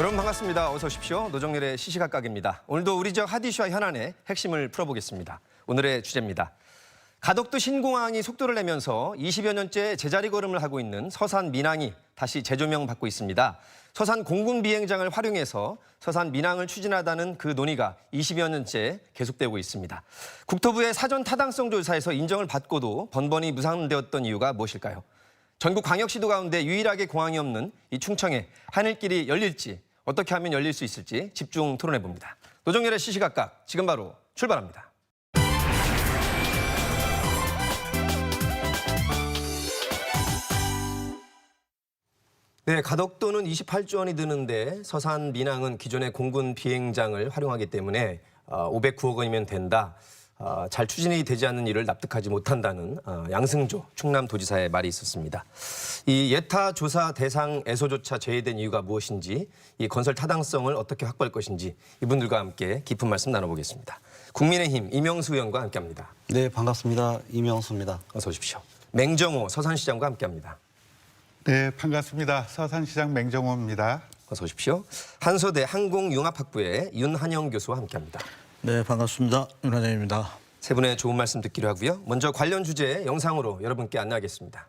여러분 반갑습니다. 어서 오십시오. 노정렬의 시시각각입니다. 오늘도 우리 지역 핫 이슈와 현안의 핵심을 풀어보겠습니다. 오늘의 주제입니다. 가덕도 신공항이 속도를 내면서 20여 년째 제자리 걸음을 하고 있는 서산 민항이 다시 재조명받고 있습니다. 서산 공군 비행장을 활용해서 서산 민항을 추진하다는 그 논의가 20여 년째 계속되고 있습니다. 국토부의 사전 타당성 조사에서 인정을 받고도 번번이 무산되었던 이유가 무엇일까요? 전국 광역시도 가운데 유일하게 공항이 없는 이 충청에 하늘길이 열릴지 어떻게 하면 열릴 수 있을지 집중 토론해봅니다. 노정렬의 시시각각 지금 바로 출발합니다. 네, 가덕도는 28조 원이 드는데 서산 민항은 기존의 공군 비행장을 활용하기 때문에 509억 원이면 된다. 잘 추진이 되지 않는 일을 납득하지 못한다는 양승조 충남도지사의 말이 있었습니다. 이 예타 조사 대상에서조차 제외된 이유가 무엇인지, 이 건설 타당성을 어떻게 확보할 것인지 이분들과 함께 깊은 말씀 나눠보겠습니다. 국민의힘 이명수 의원과 함께합니다. 네, 반갑습니다. 이명수입니다. 어서 오십시오. 맹정호 서산시장과 함께합니다. 네, 반갑습니다. 서산시장 맹정호입니다. 어서 오십시오. 한소대 항공융합학부의 윤한영 교수와 함께합니다. 네, 반갑습니다. 윤한영입니다. 세 분의 좋은 말씀 듣기로 하고요. 먼저 관련 주제 영상으로 여러분께 안내하겠습니다.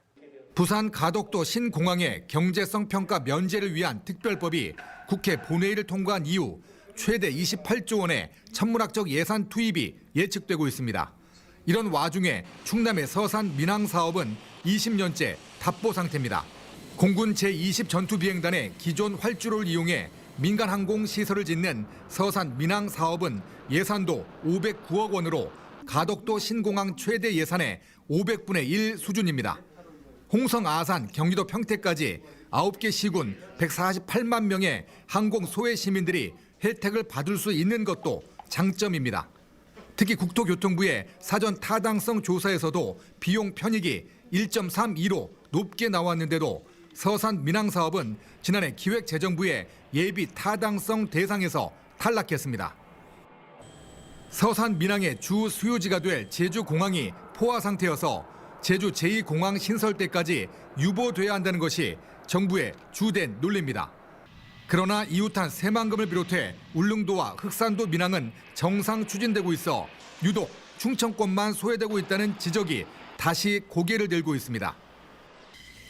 부산 가덕도 신공항의 경제성 평가 면제를 위한 특별법이 국회 본회의를 통과한 이후 최대 28조 원의 천문학적 예산 투입이 예측되고 있습니다. 이런 와중에 충남의 서산 민항 사업은 20년째 답보 상태입니다. 공군 제20 전투비행단의 기존 활주로를 이용해 민간 항공 시설을 짓는 서산 민항 사업은 예산도 509억 원으로 가덕도 신공항 최대 예산의 500분의 1 수준입니다. 홍성, 아산, 경기도 평택까지 9개 시군 148만 명의 항공 소외 시민들이 혜택을 받을 수 있는 것도 장점입니다. 특히 국토교통부의 사전 타당성 조사에서도 비용 편익이 1.32로 높게 나왔는데도 서산 민항 사업은 지난해 기획재정부의 예비 타당성 대상에서 탈락했습니다. 서산 민항의 주 수요지가 될 제주공항이 포화 상태여서 제주 제2공항 신설 때까지 유보돼야 한다는 것이 정부의 주된 논리입니다. 그러나 이웃한 새만금을 비롯해 울릉도와 흑산도 민항은 정상 추진되고 있어 유독 충청권만 소외되고 있다는 지적이 다시 고개를 들고 있습니다.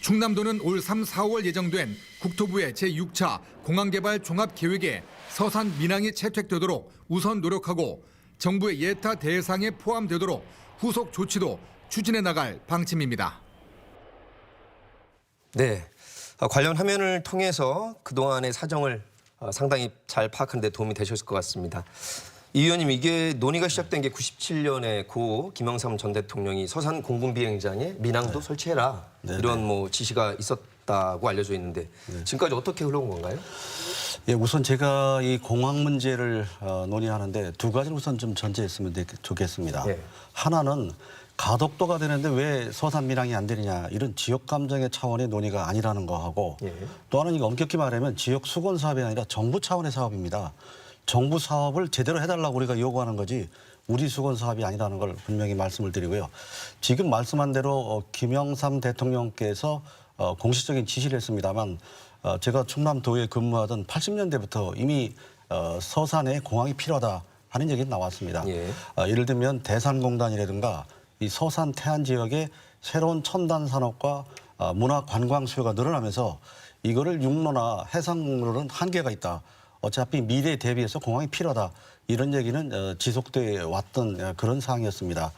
충남도는 올 3, 4월 예정된 국토부의 제6차 공항개발 종합계획에 서산 민항이 채택되도록 우선 노력하고 정부의 예타 대상에 포함되도록 후속 조치도 추진해 나갈 방침입니다. 네, 관련 화면을 통해서 그동안의 사정을 상당히 잘 파악하는 데 도움이 되셨을 것 같습니다. 이 의원님, 이게 논의가 시작된 게 97년에 고 김영삼 전 대통령이 서산 공군 비행장에 민항도 설치해라 이런 뭐 지시가 있었다고 알려져 있는데 지금까지 어떻게 흘러온 건가요? 예, 우선 제가 이 공항 문제를 논의하는데 두 가지를 우선 좀 전제했으면 좋겠습니다. 예. 하나는 가덕도가 되는데 왜 서산 민항이 안 되느냐, 이런 지역 감정의 차원의 논의가 아니라는 거하고 예. 또 하나는 이거 엄격히 말하면 지역 수건 사업이 아니라 정부 차원의 사업입니다. 정부 사업을 제대로 해달라고 우리가 요구하는 거지 우리 수건 사업이 아니라는 걸 분명히 말씀을 드리고요. 지금 말씀한 대로 김영삼 대통령께서 공식적인 지시를 했습니다만 제가 충남도에 근무하던 80년대부터 이미 서산에 공항이 필요하다 하는 얘기가 나왔습니다. 예. 예를 들면 대산공단이라든가 이 서산 태안 지역의 새로운 첨단 산업과 문화 관광 수요가 늘어나면서 이거를 육로나 해상으로는 한계가 있다. 어차피 미래에 대비해서 공항이 필요하다. 이런 얘기는 지속돼 왔던 그런 사항이었습니다.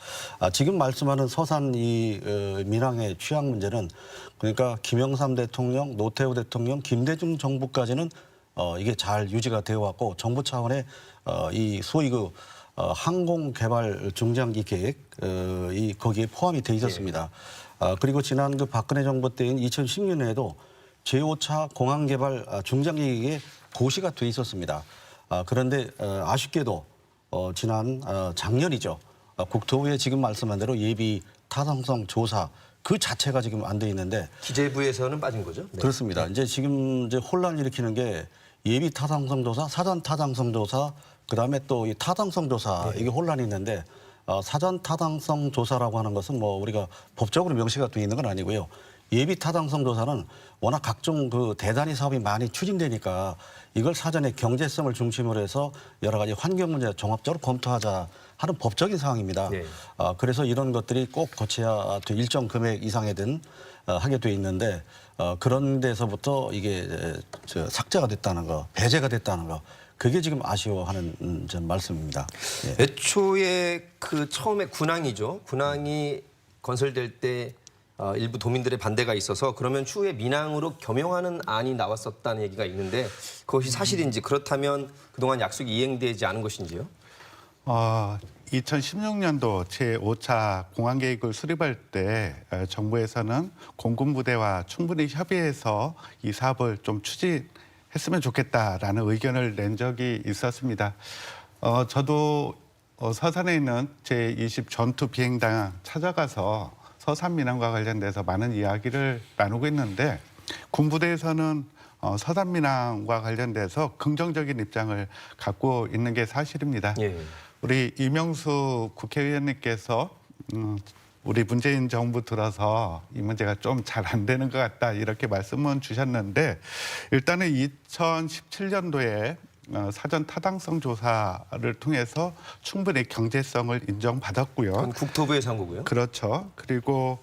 지금 말씀하는 서산 이 민항의 취약 문제는 그러니까 김영삼 대통령, 노태우 대통령, 김대중 정부까지는 이게 잘 유지가 되어 왔고 정부 차원의 이 소위 그 항공개발 중장기 계획 이 거기에 포함이 돼 있었습니다. 그리고 지난 그 박근혜 정부 때인 2010년에도 제5차 공항개발 중장기 계획에 고시가 돼 있었습니다. 그런데 아쉽게도 지난 작년이죠. 국토부에 지금 말씀한 대로 예비 타당성 조사 그 자체가 지금 안 돼 있는데 기재부에서는 빠진 거죠? 네. 그렇습니다. 이제 지금 혼란을 일으키는 게 예비 타당성 조사, 사전 타당성 조사, 그다음에 또 이 타당성 조사 이게 혼란이 있는데 사전 타당성 조사라고 하는 것은 뭐 우리가 법적으로 명시가 돼 있는 건 아니고요. 예비 타당성 조사는 워낙 각종 그 대단위 사업이 많이 추진되니까 이걸 사전에 경제성을 중심으로 해서 여러 가지 환경 문제 종합적으로 검토하자 하는 법적인 사항입니다. 네. 그래서 이런 것들이 꼭 거쳐야 돼 일정 금액 이상이든 하게 돼 있는데 그런 데서부터 이게 삭제가 됐다는 거, 배제가 됐다는 거. 그게 지금 아쉬워하는 전 말씀입니다. 예. 애초에 그 처음에 군항이죠. 군항이 건설될 때 일부 도민들의 반대가 있어서 그러면 추후에 민항으로 겸용하는 안이 나왔었다는 얘기가 있는데 그것이 사실인지 그렇다면 그동안 약속이 이행되지 않은 것인지요? 2016년도 제5차 공항 계획을 수립할 때 정부에서는 공군 부대와 충분히 협의해서 이 사업을 좀 추진했으면 좋겠다라는 의견을 낸 적이 있었습니다. 저도 서산에 있는 제20 전투 비행장 찾아가서 서산 민항과 관련돼서 많은 이야기를 나누고 있는데 군부대에서는 서산 민항과 관련돼서 긍정적인 입장을 갖고 있는 게 사실입니다. 예. 우리 이명수 국회의원님께서 우리 문재인 정부 들어서 이 문제가 좀 잘 안 되는 것 같다 이렇게 말씀은 주셨는데 일단은 2017년도에 사전 타당성 조사를 통해서 충분히 경제성을 인정받았고요. 그건 국토부에서 한 거고요. 그렇죠. 그리고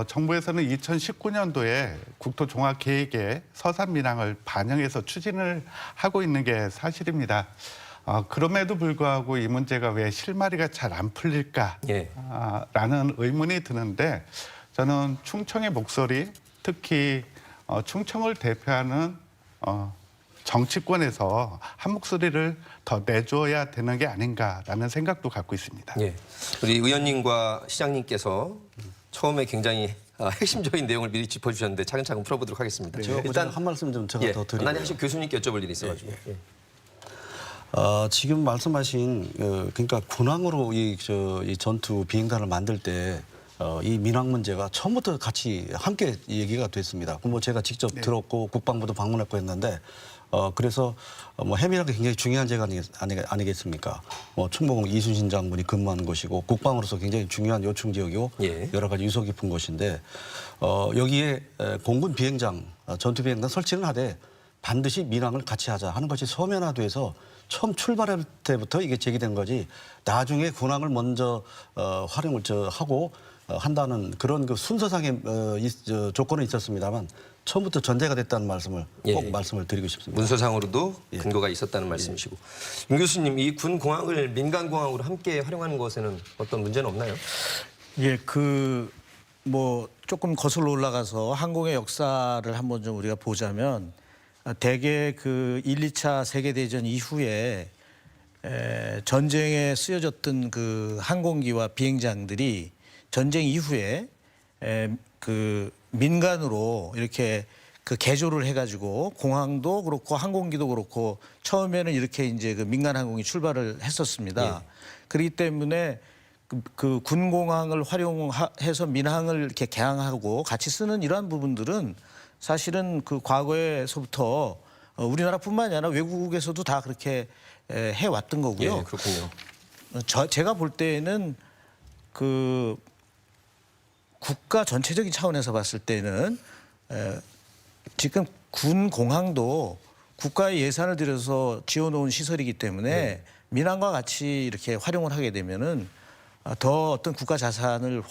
정부에서는 2019년도에 국토종합계획에 서산 민항을 반영해서 추진을 하고 있는 게 사실입니다. 그럼에도 불구하고 이 문제가 왜 실마리가 잘 안 풀릴까? 예. 라는 의문이 드는데 저는 충청의 목소리, 특히 충청을 대표하는 정치권에서 한 목소리를 더 내줘야 되는 게 아닌가라는 생각도 갖고 있습니다. 예. 우리 의원님과 시장님께서 처음에 굉장히 핵심적인 내용을 미리 짚어주셨는데 차근차근 풀어보도록 하겠습니다. 일단 한 말씀 좀 제가 더 드리고요. 나니 하실 교수님께 여쭤볼 일이 있어가지고. 예. 지금 말씀하신 그러니까 군항으로 이 전투 비행단을 만들 때 이 민항 문제가 처음부터 같이 함께 얘기가 됐습니다. 뭐 제가 직접 들었고 국방부도 방문했고 했는데 그래서 뭐 해밀하게 굉장히 중요한 제가 아니겠습니까? 뭐 충무공 이순신 장군이 근무하는 곳이고 국방으로서 굉장히 중요한 요충 지역이고 예. 여러 가지 유서 깊은 곳인데 여기에 공군 비행장 전투 비행단 설치는 하되 반드시 민항을 같이 하자 하는 것이 서면화돼서 처음 출발할 때부터 이게 제기된 거지 나중에 군항을 먼저 활용을 하고 한다는 그런 그 순서상의 조건은 있었습니다만 처음부터 전제가 됐다는 말씀을 꼭 말씀을 드리고 싶습니다. 문서상으로도 근거가 있었다는 말씀이시고. 윤 교수님, 이 군 공항을 민간 공항으로 함께 활용하는 것에는 어떤 문제는 없나요? 예, 뭐 조금 거슬러 올라가서 항공의 역사를 한번 좀 우리가 보자면 대개 그 1, 2차 세계대전 이후에 전쟁에 쓰여졌던 그 항공기와 비행장들이 전쟁 이후에 그 민간으로 이렇게 그 개조를 해가지고 공항도 그렇고 항공기도 그렇고 처음에는 이렇게 이제 그 민간 항공이 출발을 했었습니다. 그렇기 때문에 그 군공항을 활용해서 민항을 이렇게 개항하고 같이 쓰는 이러한 부분들은 사실은 그 과거에서부터 우리나라뿐만이 아니라 외국에서도 다 그렇게 해왔던 거고요. 예, 그렇군요. 제가 볼 때는 그 국가 전체적인 차원에서 봤을 때는 지금 군 공항도 국가의 예산을 들여서 지어놓은 시설이기 때문에 민항과 같이 이렇게 활용을 하게 되면은 더 어떤 국가 자산을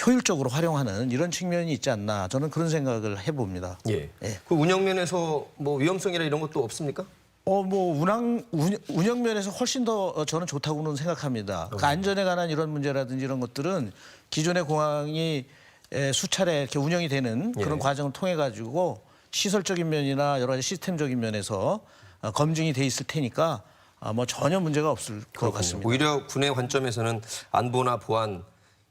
효율적으로 활용하는 이런 측면이 있지 않나 저는 그런 생각을 해봅니다. 예. 그 운영 면에서 뭐 위험성이나 이런 것도 없습니까? 뭐 운영 면에서 훨씬 더 저는 좋다고는 생각합니다. 그 안전에 관한 이런 문제라든지 이런 것들은 기존의 공항이 수차례 이렇게 운영이 되는 그런 과정을 통해 가지고 시설적인 면이나 여러 가지 시스템적인 면에서 검증이 돼 있을 테니까 뭐 전혀 문제가 없을 것 같습니다. 오히려 군의 관점에서는 안보나 보안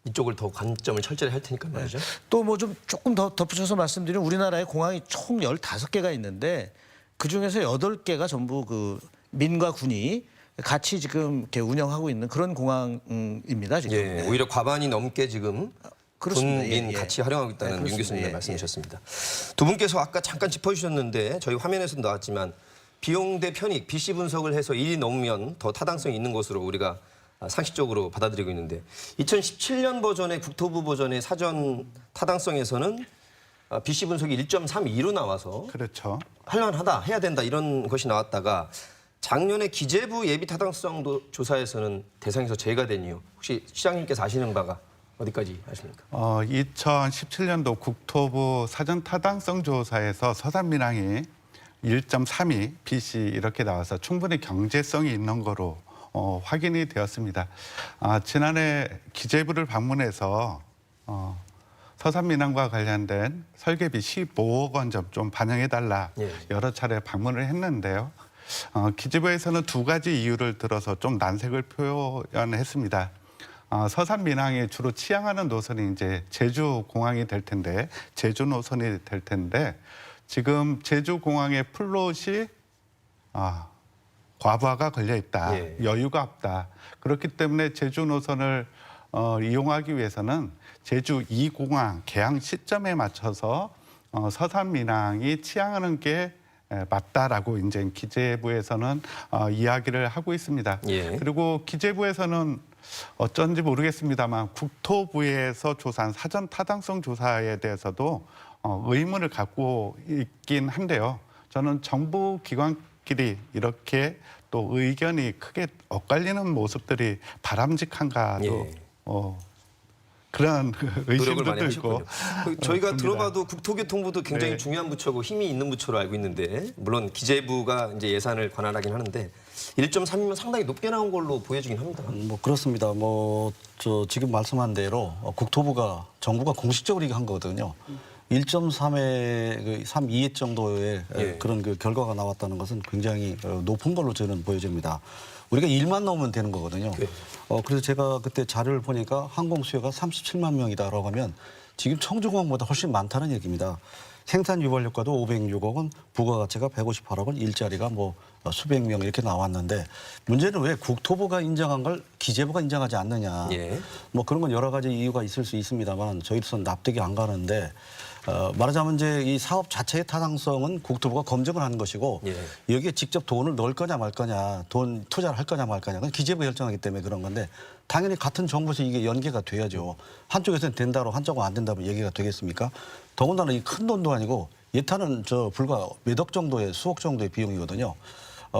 이쪽을 더 관점을 철저히 할 테니까 말이죠. 또 뭐 좀 조금 더 덧붙여서 말씀드리면 우리나라에 공항이 총 15개가 있는데 그중에서 8개가 전부 그 민과 군이 같이 지금 이렇게 운영하고 있는 그런 공항입니다. 지금. 예, 오히려 과반이 넘게 지금 그렇습니다. 군민 예, 예. 같이 활용하고 있다는 윤 그렇습니다. 교수님의 예, 말씀이셨습니다. 두 분께서 아까 잠깐 짚어주셨는데 저희 화면에서도 나왔지만 비용 대 편익, BC 분석을 해서 1이 넘으면 더 타당성이 있는 것으로 우리가 상식적으로 받아들이고 있는데 2017년 버전의 국토부 버전의 사전 타당성에서는 BC 분석이 1.32로 나와서 그렇죠. 할만하다, 해야 된다 이런 것이 나왔다가 작년에 기재부 예비 타당성 조사에서는 대상에서 제외가 된 이유 혹시 시장님께서 아시는 바가 어디까지 아십니까? 2017년도 국토부 사전 타당성 조사에서 서산 민항이 1.32 BC 이렇게 나와서 충분히 경제성이 있는 거로 확인이 되었습니다. 지난해 기재부를 방문해서 서산 민항과 관련된 설계비 15억 원 좀 반영해달라 예. 여러 차례 방문을 했는데요. 기재부에서는 두 가지 이유를 들어서 좀 난색을 표현했습니다. 서산 민항이 주로 치항하는 노선이 이제 제주 공항이 될 텐데, 제주 노선이 될 텐데, 지금 제주 공항의 플롯이 과부하가 걸려 있다, 예. 여유가 없다. 그렇기 때문에 제주 노선을 이용하기 위해서는 제주 2공항 개항 시점에 맞춰서 서산 민항이 치항하는 게 맞다라고 이제 기재부에서는 이야기를 하고 있습니다. 예. 그리고 기재부에서는 어쩐지 모르겠습니다만 국토부에서 조사한 사전 타당성 조사에 대해서도 의문을 갖고 있긴 한데요. 저는 정부 기관끼리 이렇게 또 의견이 크게 엇갈리는 모습들이 바람직한가도 예. 그런 노력을 의심도 많이 들고 하셨군요. 저희가 그렇습니다. 들어봐도 국토교통부도 굉장히 네. 중요한 부처고 힘이 있는 부처로 알고 있는데 물론 기재부가 이제 예산을 관할하긴 하는데 1.3이면 상당히 높게 나온 걸로 보여지긴 합니다. 뭐 그렇습니다. 저 지금 말씀한 대로 국토부가 정부가 공식적으로 이거 한 거거든요. 1.3의 3.2 정도의 예. 그런 그 결과가 나왔다는 것은 굉장히 높은 걸로 저는 보여집니다. 우리가 1만 넘으면 되는 거거든요. 네. 그래서 제가 그때 자료를 보니까 항공 수요가 37만 명이다라고 하면 지금 청주공항보다 훨씬 많다는 얘기입니다. 생산 유발 효과도 506억 원, 부가가치가 158억 원, 일자리가 뭐 수백 명 이렇게 나왔는데 문제는 왜 국토부가 인정한 걸 기재부가 인정하지 않느냐. 예. 뭐 그런 건 여러 가지 이유가 있을 수 있습니다만 저희로서는 납득이 안 가는데 말하자면 이제 이 사업 자체의 타당성은 국토부가 검증을 하는 것이고 예. 여기에 직접 돈을 넣을 거냐 말 거냐, 돈 투자를 할 거냐 말 거냐, 그건 기재부가 결정하기 때문에 그런 건데 당연히 같은 정부에서 이게 연계가 돼야죠. 한쪽에서는 된다로 한쪽은 안 된다고 얘기가 되겠습니까? 더군다나 이 큰 돈도 아니고 예타는 불과 몇억 정도의 수억 정도의 비용이거든요.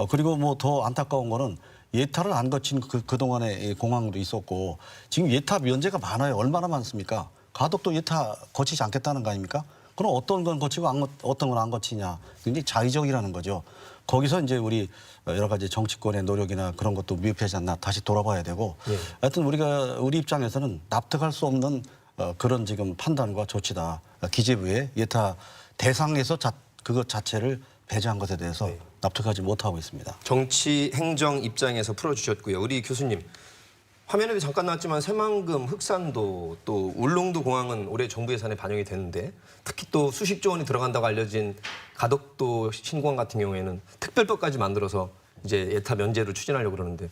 그리고 뭐 더 안타까운 거는 예타를 안 거친 그동안에 공항도 있었고 지금 예타 면제가 많아요. 얼마나 많습니까? 가덕도 예타 거치지 않겠다는 거 아닙니까? 그럼 어떤 건 거치고 어떤 건 안 거치냐. 굉장히 자의적이라는 거죠. 거기서 이제 우리 여러 가지 정치권의 노력이나 그런 것도 미흡하지 않나 다시 돌아봐야 되고 예. 하여튼 우리 입장에서는 납득할 수 없는 그런 지금 판단과 조치다. 기재부의 예타 대상에서 그것 자체를 배제한 것에 대해서 네. 납득하지 못하고 있습니다. 정치 행정 입장에서 풀어주셨고요. 우리 교수님 화면에도 잠깐 나왔지만 새만금, 흑산도 또 울릉도 공항은 올해 정부 예산에 반영이 되는데 특히 또 수십조 원이 들어간다고 알려진 가덕도 신공항 같은 경우에는 특별법까지 만들어서 이제 예타 면제를 추진하려고 그러는데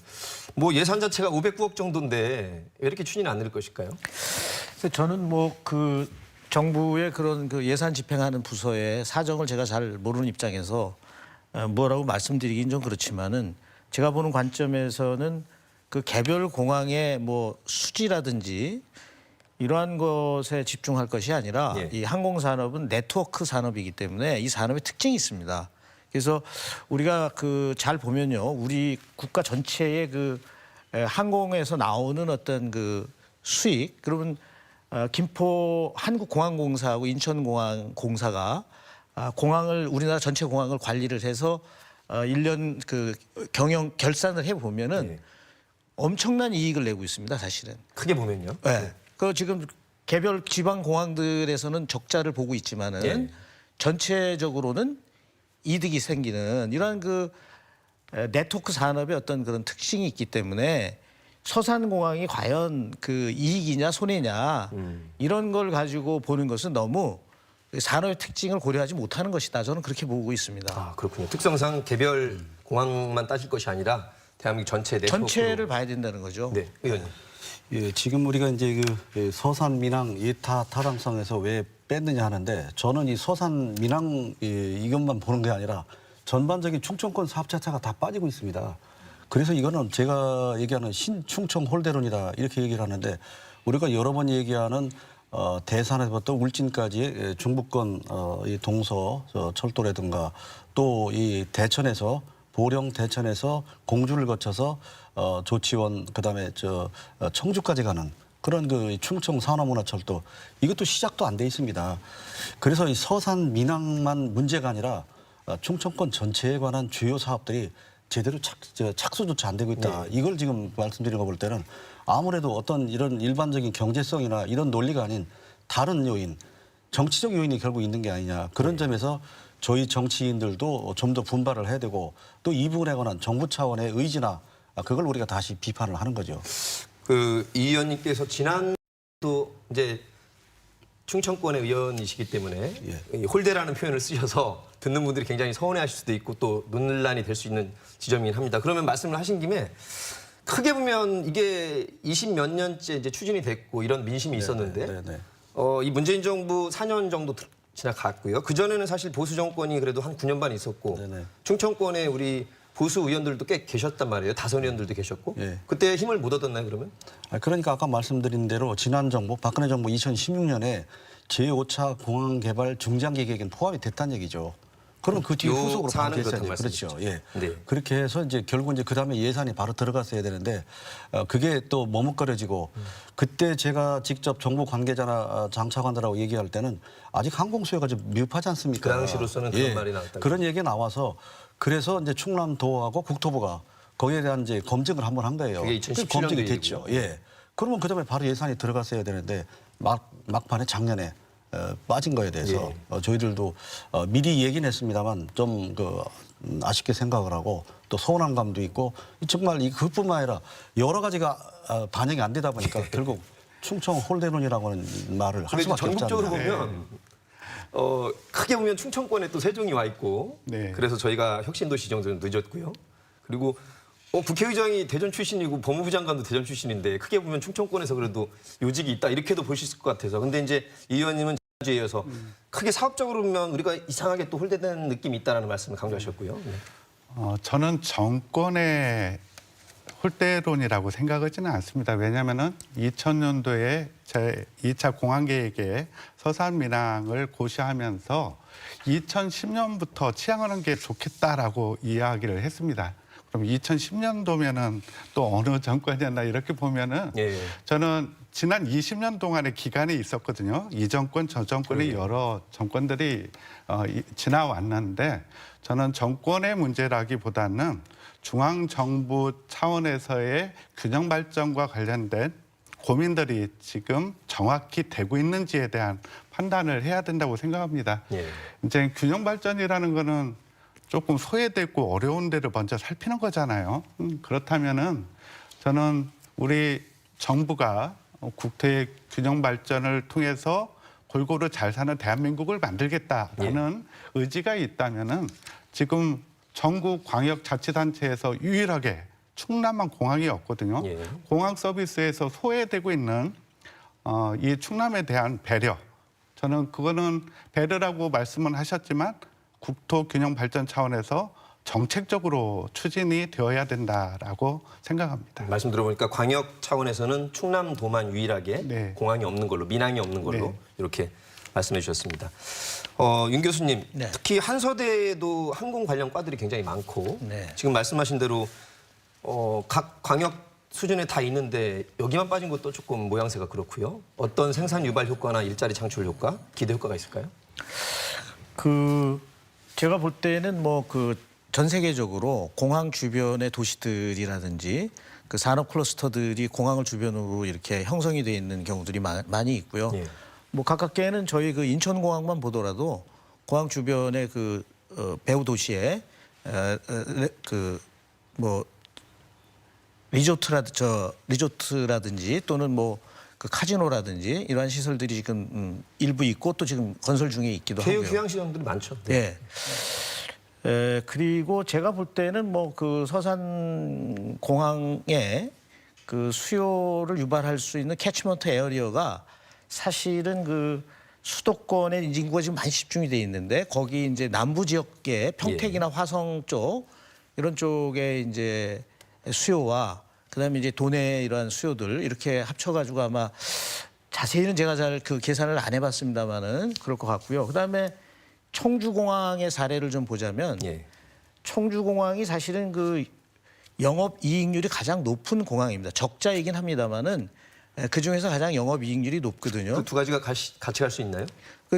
뭐 예산 자체가 509억 정도인데 왜 이렇게 추진이 안 될 것일까요? 그래서 저는 뭐 그 정부의 그런 그 예산 집행하는 부서의 사정을 제가 잘 모르는 입장에서 뭐라고 말씀드리긴 좀 그렇지만은 제가 보는 관점에서는 그 개별 공항의 뭐 수지라든지 이러한 것에 집중할 것이 아니라 예. 이 항공산업은 네트워크 산업이기 때문에 이 산업의 특징이 있습니다. 그래서 우리가 그 잘 보면요, 우리 국가 전체의 그 항공에서 나오는 어떤 그 수익, 그러면 김포 한국공항공사하고 인천공항공사가 공항을 우리나라 전체 공항을 관리를 해서 1년 그 경영 결산을 해 보면은 예. 엄청난 이익을 내고 있습니다, 사실은. 크게 보면요. 네. 그 지금 개별 지방 공항들에서는 적자를 보고 있지만은 예. 전체적으로는 이득이 생기는 이러한 그 네트워크 산업의 어떤 그런 특징이 있기 때문에 서산공항이 과연 그 이익이냐 손해냐 이런 걸 가지고 보는 것은 너무 산업의 특징을 고려하지 못하는 것이다. 저는 그렇게 보고 있습니다. 아 그렇군요. 특성상 개별 공항만 따질 것이 아니라 대한민국 전체 네트워크로. 전체를 봐야 된다는 거죠. 네, 의원님. 예, 지금 우리가 이제 그 서산 민항 예타 타당성에서 왜 뺐느냐 하는데 저는 이 서산 민항 이것만 보는 게 아니라 전반적인 충청권 사업 자체가 다 빠지고 있습니다. 그래서 이거는 제가 얘기하는 신충청 홀대론이다 이렇게 얘기를 하는데 우리가 여러 번 얘기하는 대산에서부터 울진까지 중부권 이 동서 철도라든가 또 이 대천에서 보령 대천에서 공주를 거쳐서 조치원 그다음에 청주까지 가는 그런 그 충청 산업문화철도 이것도 시작도 안 돼 있습니다. 그래서 이 서산 민항만 문제가 아니라 충청권 전체에 관한 주요 사업들이 제대로 착수조차 안 되고 있다. 이걸 지금 말씀드린 거 볼 때는 아무래도 어떤 이런 일반적인 경제성이나 이런 논리가 아닌 다른 요인, 정치적 요인이 결국 있는 게 아니냐. 그런 점에서 저희 정치인들도 좀 더 분발을 해야 되고 또 이 부분에 관한 정부 차원의 의지나 그걸 우리가 다시 비판을 하는 거죠. 이 의원님께서 지난도 이제 충청권의 의원이시기 때문에 이 홀대라는 표현을 쓰셔서 듣는 분들이 굉장히 서운해하실 수도 있고 또 논란이 될 수 있는 지점이긴 합니다. 그러면 말씀을 하신 김에 크게 보면 이게 20몇 년째 이제 추진이 됐고 이런 민심이 있었는데 이 문재인 정부 4년 정도 지나갔고요. 그 전에는 사실 보수 정권이 그래도 한 9년 반 있었고 충청권에 우리 보수 의원들도 꽤 계셨단 말이에요. 다선 의원들도 계셨고 그때 힘을 못 얻었나요 그러면? 그러니까 아까 말씀드린 대로 지난 정부 박근혜 정부 2016년에 제5차 공항 개발 중장기 계획엔 포함이 됐다는 얘기죠. 그럼 그 뒤에 후속으로 바로 됐어야 돼요. 그렇죠. 예. 네. 그렇게 해서 이제 결국 이제 그다음에 예산이 바로 들어갔어야 되는데 그게 또 머뭇거려지고 그때 제가 직접 정부 관계자나 장차관들하고 얘기할 때는 아직 항공 수요가 좀 미흡하지 않습니까? 그 당시로서는 그런 말이 나왔다. 그런 얘기 나와서 그래서 이제 충남도하고 국토부가 거기에 대한 이제 검증을 한번 한 거예요. 그게 2017년도 검증이 얘기고요. 됐죠. 예. 그러면 그다음에 바로 예산이 들어갔어야 되는데 막판에 작년에 빠진 거에 대해서 저희들도 미리 얘기는 했습니다만 좀 아쉽게 생각을 하고 또 서운한 감도 있고 정말 그뿐만 아니라 여러 가지가 반영이 안 되다 보니까 결국 충청 홀대론이라고 하는 말을 할 수밖에 없잖아요. 전국적으로 보면 크게 보면 충청권에 또 세종이 와 있고 그래서 저희가 혁신도시 정도는 늦었고요. 그리고 국회의장이 대전 출신이고 법무부 장관도 대전 출신인데 크게 보면 충청권에서 그래도 요직이 있다 이렇게도 보실 수 있을 것 같아서 근데 이제 이 의원님은 지난주에 이어서 크게 사업적으로 보면 우리가 이상하게 또 홀대된 느낌이 있다라는 말씀을 강조하셨고요. 저는 정권의 홀대론이라고 생각하지는 않습니다. 왜냐하면 2000년도에 제 2차 공항계획에 서산 민항을 고시하면서 2010년부터 치양하는 게 좋겠다라고 이야기를 했습니다. 그럼 2010년도면은 또 어느 정권이었나 이렇게 보면은 저는 지난 20년 동안의 기간이 있었거든요. 이 정권, 저 정권의 여러 정권들이 지나왔는데 저는 정권의 문제라기보다는 중앙정부 차원에서의 균형 발전과 관련된 고민들이 지금 정확히 되고 있는지에 대한 판단을 해야 된다고 생각합니다. 이제 균형 발전이라는 거는 조금 소외되고 어려운 데를 먼저 살피는 거잖아요. 그렇다면은 저는 우리 정부가 국토의 균형 발전을 통해서 골고루 잘 사는 대한민국을 만들겠다라는 의지가 있다면은 지금 전국 광역자치단체에서 유일하게 충남만 공항이 없거든요. 공항 서비스에서 소외되고 있는 이 충남에 대한 배려. 저는 그거는 배려라고 말씀은 하셨지만 국토 균형 발전 차원에서 정책적으로 추진이 되어야 된다라고 생각합니다. 말씀 들어보니까 광역 차원에서는 충남도만 유일하게 공항이 없는 걸로, 민항이 없는 걸로 이렇게 말씀해 주셨습니다. 윤 교수님, 특히 한서대에도 항공 관련 과들이 굉장히 많고 지금 말씀하신 대로 각 광역 수준에 다 있는데 여기만 빠진 것도 조금 모양새가 그렇고요. 어떤 생산 유발 효과나 일자리 창출 효과, 기대 효과가 있을까요? 제가 볼 때는 전 세계적으로 공항 주변의 도시들이라든지 그 산업 클러스터들이 공항을 주변으로 이렇게 형성이 돼 있는 경우들이 많이 있고요. 가깝게는 저희 그 인천공항만 보더라도 공항 주변의 배후 도시에 리조트라든지 또는 그 카지노라든지 이러한 시설들이 지금 일부 있고 또 지금 건설 중에 있기도 하고요. 교육 휴양시설들이 많죠. 그리고 제가 볼 때는 그 서산 공항에 그 수요를 유발할 수 있는 캐치먼트 에어리어가 사실은 수도권의 인구가 지금 많이 집중이 돼 있는데 거기 이제 남부 지역계 평택이나 화성 쪽 이런 쪽에 이제 수요와 그다음에 이제 도내 이러한 수요들 이렇게 합쳐가지고 아마 자세히는 제가 잘 그 계산을 안 해봤습니다만은 그럴 것 같고요. 그다음에 청주공항의 사례를 좀 보자면 예. 청주공항이 사실은 그 영업이익률이 가장 높은 공항입니다. 적자이긴 합니다만은 그 중에서 가장 영업이익률이 높거든요. 그 두 가지가 같이 갈 수 있나요?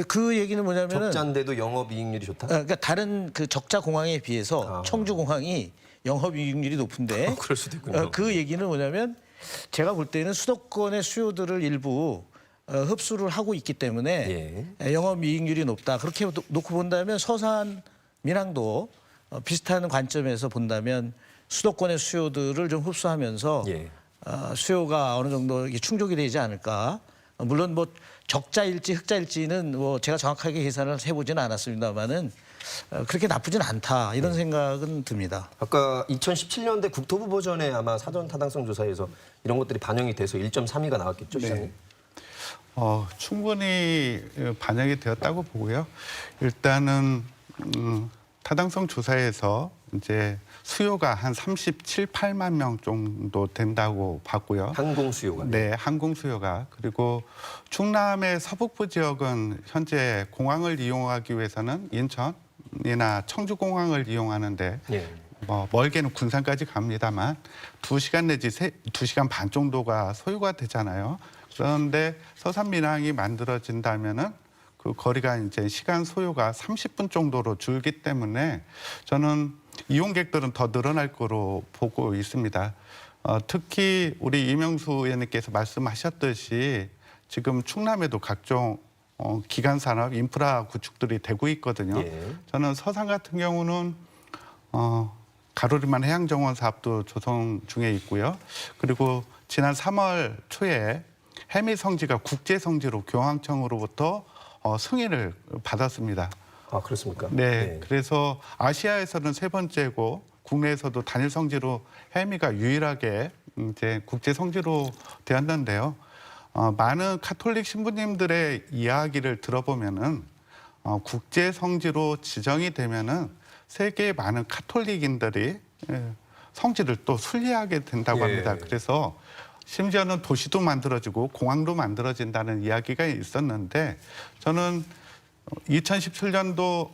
그 얘기는 뭐냐면은 적자인데도 영업이익률이 좋다? 그러니까 다른 그 적자 공항에 비해서 아. 청주공항이 영업이익률이 높은데 그럴 수도 있군요. 그 얘기는 뭐냐면 제가 볼 때는 수도권의 수요들을 일부 흡수를 하고 있기 때문에 영업이익률이 높다. 그렇게 놓고 본다면 서산, 민항도 비슷한 관점에서 본다면 수도권의 수요들을 좀 흡수하면서 예. 수요가 어느 정도 이게 충족이 되지 않을까. 물론 뭐 적자일지 흑자일지는 뭐 제가 정확하게 계산을 해보지는 않았습니다만은 그렇게 나쁘진 않다 이런 생각은 듭니다. 아까 2017년대 국토부 버전에 아마 사전 타당성 조사에서 이런 것들이 반영이 돼서 1.32가 나왔겠죠, 시장님? 충분히 반영이 되었다고 보고요. 일단은 타당성 조사에서 이제 수요가 한 37, 8만 명 정도 된다고 봤고요. 항공 수요가. 네, 항공 수요가. 그리고 충남의 서북부 지역은 현재 공항을 이용하기 위해서는 인천이나 청주공항을 이용하는데 예. 뭐 멀게는 군산까지 갑니다만 2시간 내지 2시간 반 정도가 소요가 되잖아요. 그런데 서산 민항이 만들어진다면은 그 거리가 이제 시간 소요가 30분 정도로 줄기 때문에 저는 이용객들은 더 늘어날 거로 보고 있습니다. 특히 우리 이명수 의원님께서 말씀하셨듯이 지금 충남에도 각종 기간 산업 인프라 구축들이 되고 있거든요. 예. 저는 서산 같은 경우는 가로리만 해양정원 사업도 조성 중에 있고요. 그리고 지난 3월 초에 해미 성지가 국제 성지로 교황청으로부터 승인을 받았습니다. 아, 그렇습니까? 네, 그래서 아시아에서는 세 번째고 국내에서도 단일 성지로 해미가 유일하게 이제 국제 성지로 되었는데요. 많은 카톨릭 신부님들의 이야기를 들어보면은 국제 성지로 지정이 되면은 세계의 많은 카톨릭인들이 성지를 또 순례하게 된다고 합니다. 그래서 심지어는 도시도 만들어지고 공항도 만들어진다는 이야기가 있었는데 저는 2017년도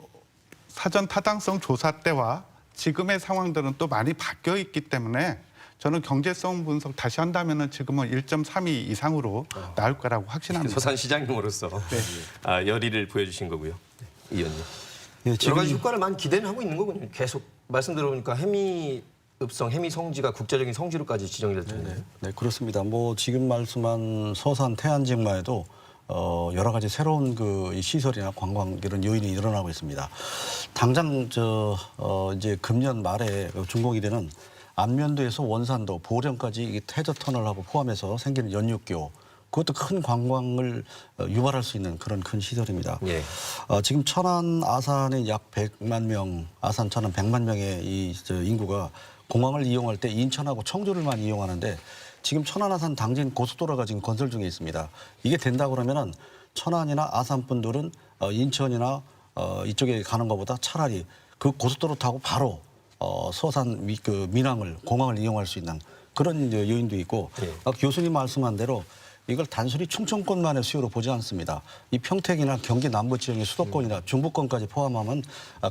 사전 타당성 조사 때와 지금의 상황들은 또 많이 바뀌어 있기 때문에 저는 경제성 분석 다시 한다면은 지금은 1.32 이상으로 나올 거라고 확신합니다. 서산시장님으로서 열의를 보여주신 거고요. 이 의원님. 예, 여러 가지 효과를 많이 기대는 하고 있는 거군요. 계속 말씀 들어보니까 해미읍성, 해미성지가 국제적인 성지로까지 지정이 될 텐데. 네, 그렇습니다. 뭐 지금 말씀한 서산 태안지역만 해도 여러 가지 새로운 이 시설이나 관광 이런 요인이 일어나고 있습니다. 당장 이제 금년 말에 준공이 되는 안면도에서 원산도, 보령까지 이 태저 터널하고 포함해서 생기는 연육교, 그것도 큰 관광을 유발할 수 있는 그런 큰 시설입니다. 예. 지금 천안, 아산에 약 100만 명, 아산, 천안 100만 명의 인구가 공항을 이용할 때 인천하고 청주를만 이용하는데 지금 천안, 아산, 당진 고속도로가 지금 건설 중에 있습니다. 이게 된다 그러면은 천안이나 아산 분들은 인천이나 이쪽에 가는 것보다 차라리 그 고속도로 타고 바로 서산 민항을 공항을 이용할 수 있는 그런 요인도 있고 교수님 말씀한 대로 이걸 단순히 충청권만의 수요로 보지 않습니다. 이 평택이나 경기 남부 지역의 수도권이나 중부권까지 포함하면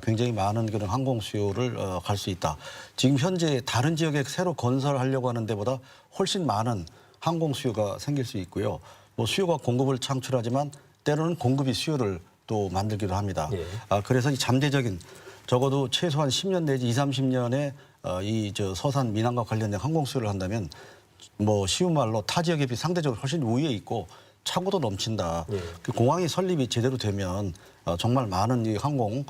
굉장히 많은 그런 항공 수요를 갈 수 있다. 지금 현재 다른 지역에 새로 건설하려고 하는 데보다 훨씬 많은 항공 수요가 생길 수 있고요. 뭐 수요가 공급을 창출하지만 때로는 공급이 수요를 또 만들기도 합니다. 그래서 이 잠재적인 적어도 최소한 10년 내지 20, 30년에 서산 민항과 관련된 항공 수요를 한다면 뭐 쉬운 말로 타 지역에 비해 상대적으로 훨씬 우위에 있고 차고도 넘친다. 그 공항이 설립이 제대로 되면 정말 많은 이 항공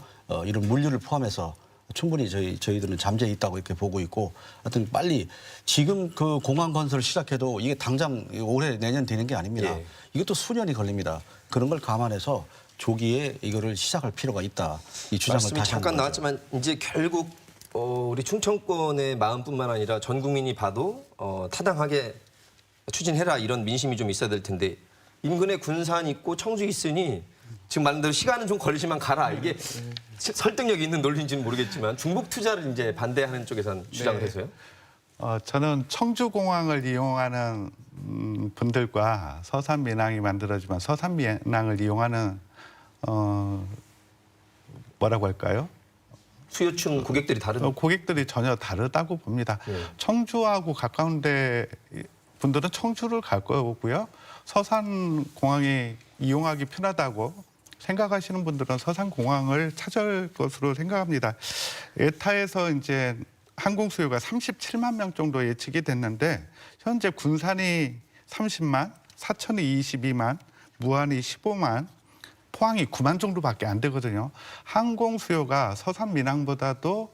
이런 물류를 포함해서 충분히 저희들은 잠재해 있다고 이렇게 보고 있고 하여튼 빨리 지금 그 공항 건설 시작해도 이게 당장 올해 내년 되는 게 아닙니다. 이것도 수년이 걸립니다. 그런 걸 감안해서 조기에 이거를 시작할 필요가 있다. 이 주장을 말씀이 다시 잠깐 한번 나왔지만 이제 결국 우리 충청권의 마음뿐만 아니라 전 국민이 봐도 타당하게 추진해라 이런 민심이 좀 있어야 될 텐데 인근에 군산 있고 청주 있으니 지금 말한 대로 시간은 좀 걸리지만 가라. 이게 설득력이 있는 논리인지는 모르겠지만 중복 투자를 이제 반대하는 쪽에서는 주장을 해서요. 저는 청주공항을 이용하는 분들과 서산 민항이 만들어지면 서산 민항을 이용하는 뭐라고 할까요? 수요층 고객들이 다른 고객들이 전혀 다르다고 봅니다. 예. 청주하고 가까운데 분들은 청주를 갈 거고요. 서산 공항이 이용하기 편하다고 생각하시는 분들은 서산 공항을 찾을 것으로 생각합니다. 에타에서 이제 항공 수요가 37만 명 정도 예측이 됐는데 현재 군산이 30만, 사천이 22만, 무안이 15만, 포항이 9만 정도밖에 안 되거든요. 항공 수요가 서산 민항보다도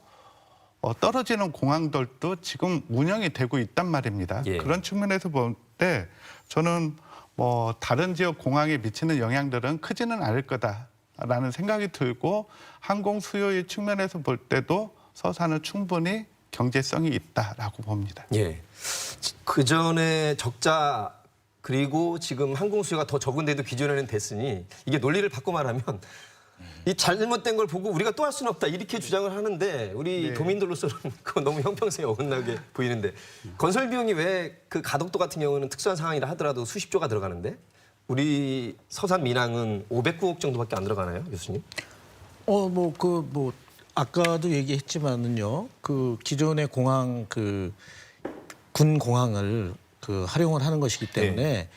떨어지는 공항들도 지금 운영이 되고 있단 말입니다. 예. 그런 측면에서 볼 때 저는 뭐 다른 지역 공항에 미치는 영향들은 크지는 않을 거다라는 생각이 들고 항공 수요의 측면에서 볼 때도 서산은 충분히 경제성이 있다라고 봅니다. 예. 그 전에 적자 그리고 지금 항공 수요가 더 적은데도 기존에는 됐으니 이게 논리를 바꿔 말하면 이 잘못된 걸 보고 우리가 또 할 수는 없다 이렇게 주장을 하는데 우리 네. 도민들로서는 그거 너무 형평성이 어긋나게 보이는데 건설 비용이 왜 그 가덕도 같은 경우는 특수한 상황이라 하더라도 수십조가 들어가는데 우리 서산 민항은 509억 정도밖에 안 들어가나요, 교수님? 아까도 얘기했지만은요. 그 기존의 공항 군 공항을 활용을 하는 것이기 때문에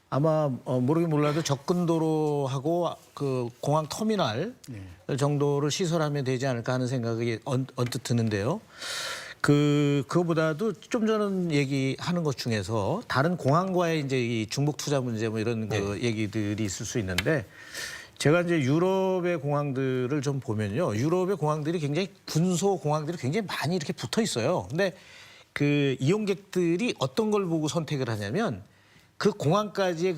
아마 모르긴 몰라도 접근도로하고 그 공항 터미널 정도를 시설하면 되지 않을까 하는 생각이 언뜻 드는데요. 그거보다도 좀 전에 얘기하는 것 중에서 다른 공항과의 이제 이 중복 투자 문제 뭐 이런 그 얘기들이 있을 수 있는데 제가 이제 유럽의 공항들을 좀 보면요. 유럽의 공항들이 굉장히 군소 공항들이 굉장히 많이 이렇게 붙어 있어요. 근데 그 이용객들이 어떤 걸 보고 선택을 하냐면 그 공항까지의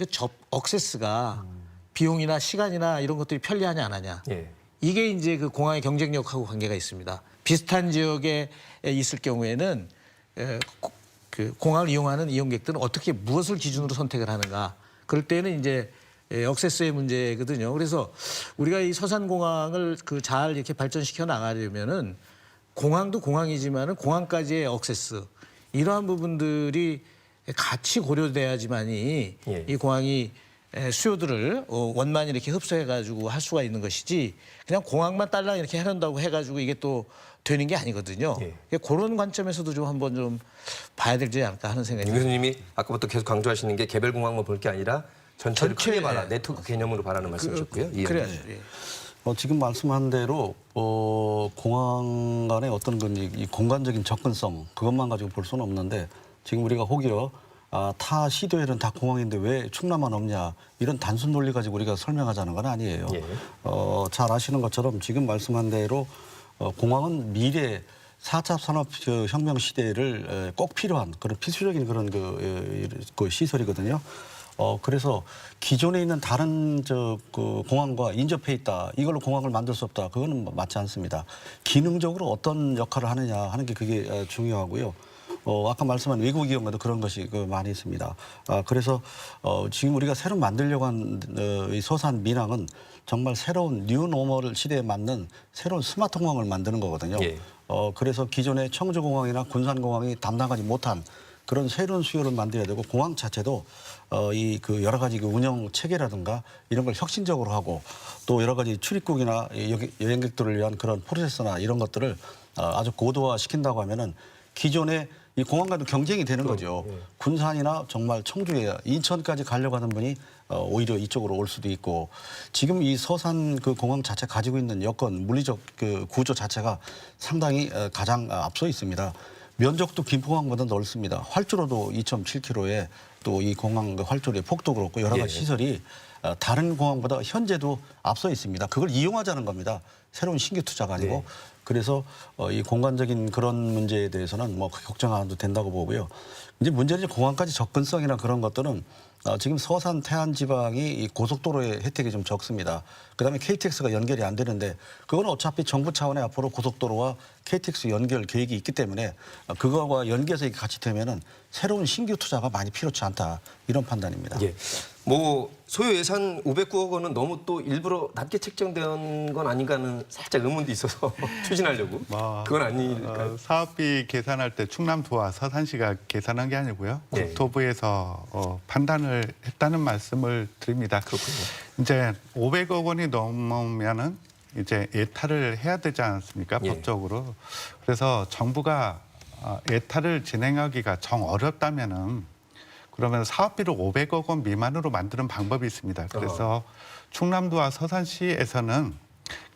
억세스가 비용이나 시간이나 이런 것들이 편리하냐 안 하냐. 예. 이게 이제 그 공항의 경쟁력하고 관계가 있습니다. 비슷한 지역에 있을 경우에는 그 공항을 이용하는 이용객들은 어떻게 무엇을 기준으로 선택을 하는가. 그럴 때는 이제 억세스의 문제거든요. 그래서 우리가 이 서산공항을 잘 이렇게 발전시켜 나가려면은 공항도 공항이지만은 공항까지의 억세스 이러한 부분들이 같이 고려돼야지만이 예. 이 공항이 수요들을 원만히 이렇게 흡수해가지고 할 수가 있는 것이지 그냥 공항만 딸랑 이렇게 해놓는다고 해가지고 이게 또 되는 게 아니거든요. 예. 그런 관점에서도 좀 한번 좀 봐야 되지 않을까 하는 생각이 임 듭니다. 교수님이 아까부터 계속 강조하시는 게 개별 공항만 볼 게 아니라 전체를 전체, 크게 봐라. 예. 네트워크 개념으로 봐라는 말씀이셨고요. 그래야죠. 예. 지금 말씀한 대로 공항 간의 어떤 이 공간적인 접근성 그것만 가지고 볼 수는 없는데 지금 우리가 혹여 타 시도에는 다 공항인데 왜 충남만 없냐 이런 단순 논리 가지고 우리가 설명하자는 건 아니에요. 예. 잘 아시는 것처럼 지금 말씀한 대로 공항은 미래 4차 산업혁명 시대를 꼭 필요한 그런 필수적인 그런 그 시설이거든요. 그래서 기존에 있는 다른 그 공항과 인접해 있다. 이걸로 공항을 만들 수 없다. 그거는 맞지 않습니다. 기능적으로 어떤 역할을 하느냐 하는 게 그게 중요하고요. 아까 말씀한 외국 이용과도 그런 것이 많이 있습니다. 그래서 지금 우리가 새로 만들려고 한 이 서산 민항은 정말 새로운 뉴노멀 시대에 맞는 새로운 스마트 공항을 만드는 거거든요. 예. 그래서 기존의 청주공항이나 군산공항이 담당하지 못한 그런 새로운 수요를 만들어야 되고 공항 자체도 이 여러 가지 운영 체계라든가 이런 걸 혁신적으로 하고 또 여러 가지 출입국이나 여행객들을 위한 그런 프로세스나 이런 것들을 아주 고도화 시킨다고 하면은 기존의 이 공항과도 경쟁이 되는 거죠. 군산이나 정말 청주에 인천까지 가려고 하는 분이 오히려 이쪽으로 올 수도 있고 지금 이 서산 그 공항 자체 가지고 있는 여건 물리적 그 구조 자체가 상당히 가장 앞서 있습니다. 면적도 김포공항보다 넓습니다. 활주로도 2.7km에 또 이 공항 활주로의 폭도 그렇고 여러 가지 시설이 다른 공항보다 현재도 앞서 있습니다. 그걸 이용하자는 겁니다. 새로운 신규 투자가 아니고. 그래서 이 공간적인 그런 문제에 대해서는 뭐 걱정 안 해도 된다고 보고요. 이제 문제는 공항까지 접근성이나 그런 것들은 지금 서산 태안 지방이 이 고속도로의 혜택이 좀 적습니다. 그다음에 KTX가 연결이 안 되는데 그건 어차피 정부 차원의 앞으로 고속도로와 KTX 연결 계획이 있기 때문에 그거와 연계해서 이렇게 같이 되면은 새로운 신규 투자가 많이 필요치 않다 이런 판단입니다. 예. 뭐 소요 예산 509억 원은 너무 또 일부러 낮게 책정된 건 아닌가 하는 살짝 의문도 있어서 추진하려고. 그건 아닐까요? 사업비 계산할 때 충남도와 서산시가 계산한 게 아니고요. 네. 국토부에서 판단을 했다는 말씀을 드립니다. 그렇군요. 이제 500억 원이 넘으면은 이제 예타를 해야 되지 않습니까? 예. 법적으로. 그래서 정부가 예타를 진행하기가 정 어렵다면은 그러면 사업비를 500억 원 미만으로 만드는 방법이 있습니다. 그래서 충남도와 서산시에서는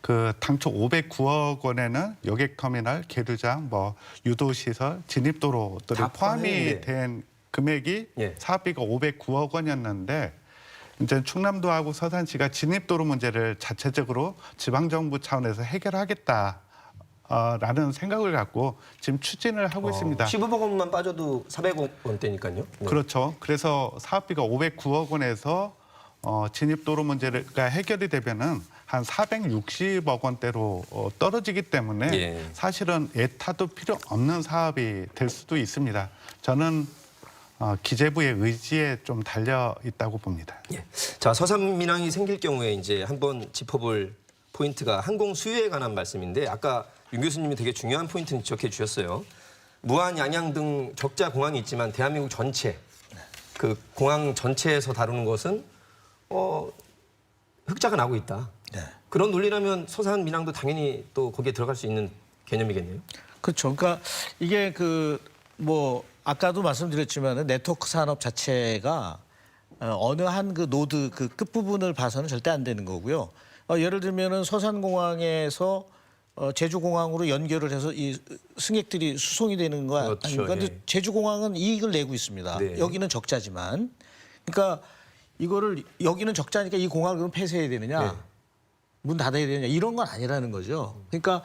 그 당초 509억 원에는 여객터미널, 계류장, 뭐 유도시설, 진입도로들이 다 포함이 포함했는데. 된 금액이 예. 사업비가 509억 원이었는데 이제 충남도하고 서산시가 진입도로 문제를 자체적으로 지방정부 차원에서 해결하겠다. 라는 생각을 갖고 지금 추진을 하고 있습니다. 15억 원만 빠져도 400억 원대니까요. 네. 그렇죠. 그래서 사업비가 509억 원에서 진입도로 문제가 해결이 되면은 한 460억 원대로 떨어지기 때문에 예. 사실은 예타도 필요 없는 사업이 될 수도 있습니다. 저는 기재부의 의지에 좀 달려 있다고 봅니다. 예. 자, 서산 민항이 생길 경우에 이제 한번 짚어볼 포인트가 항공 수요에 관한 말씀인데 아까 윤 교수님이 되게 중요한 포인트는 지적해 주셨어요. 무안, 양양 등 적자 공항이 있지만 대한민국 전체 그 공항 전체에서 다루는 것은 흑자가 나고 있다. 네. 그런 논리라면 서산 민항도 당연히 또 거기에 들어갈 수 있는 개념이겠네요. 그렇죠. 그러니까 이게 뭐 아까도 말씀드렸지만 네트워크 산업 자체가 어느 한 그 노드 그 끝부분을 봐서는 절대 안 되는 거고요. 예를 들면은 서산공항에서 제주공항으로 연결을 해서 이 승객들이 수송이 되는 거 그렇죠, 아닙니까? 근데 예. 제주공항은 이익을 내고 있습니다. 네. 여기는 적자지만. 그러니까 이거를 여기는 적자니까 이 공항을 그럼 폐쇄해야 되느냐? 네. 문 닫아야 되느냐? 이런 건 아니라는 거죠. 그러니까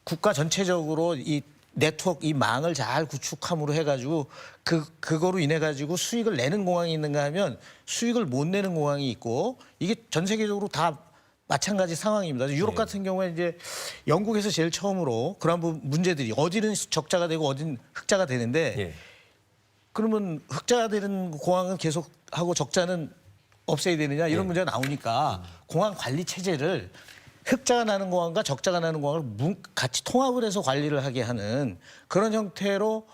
국가 전체적으로 이 네트워크 이 망을 잘 구축함으로 해가지고 그거로 인해 가지고 수익을 내는 공항이 있는가 하면 수익을 못 내는 공항이 있고 이게 전 세계적으로 다 마찬가지 상황입니다. 유럽 같은 경우에 이제 영국에서 제일 처음으로 그런 문제들이 어디는 적자가 되고 어디는 흑자가 되는데 예. 그러면 흑자가 되는 공항은 계속 하고 적자는 없애야 되느냐 이런 문제가 나오니까 공항 관리 체제를 흑자가 나는 공항과 적자가 나는 공항을 같이 통합을 해서 관리를 하게 하는 그런 형태로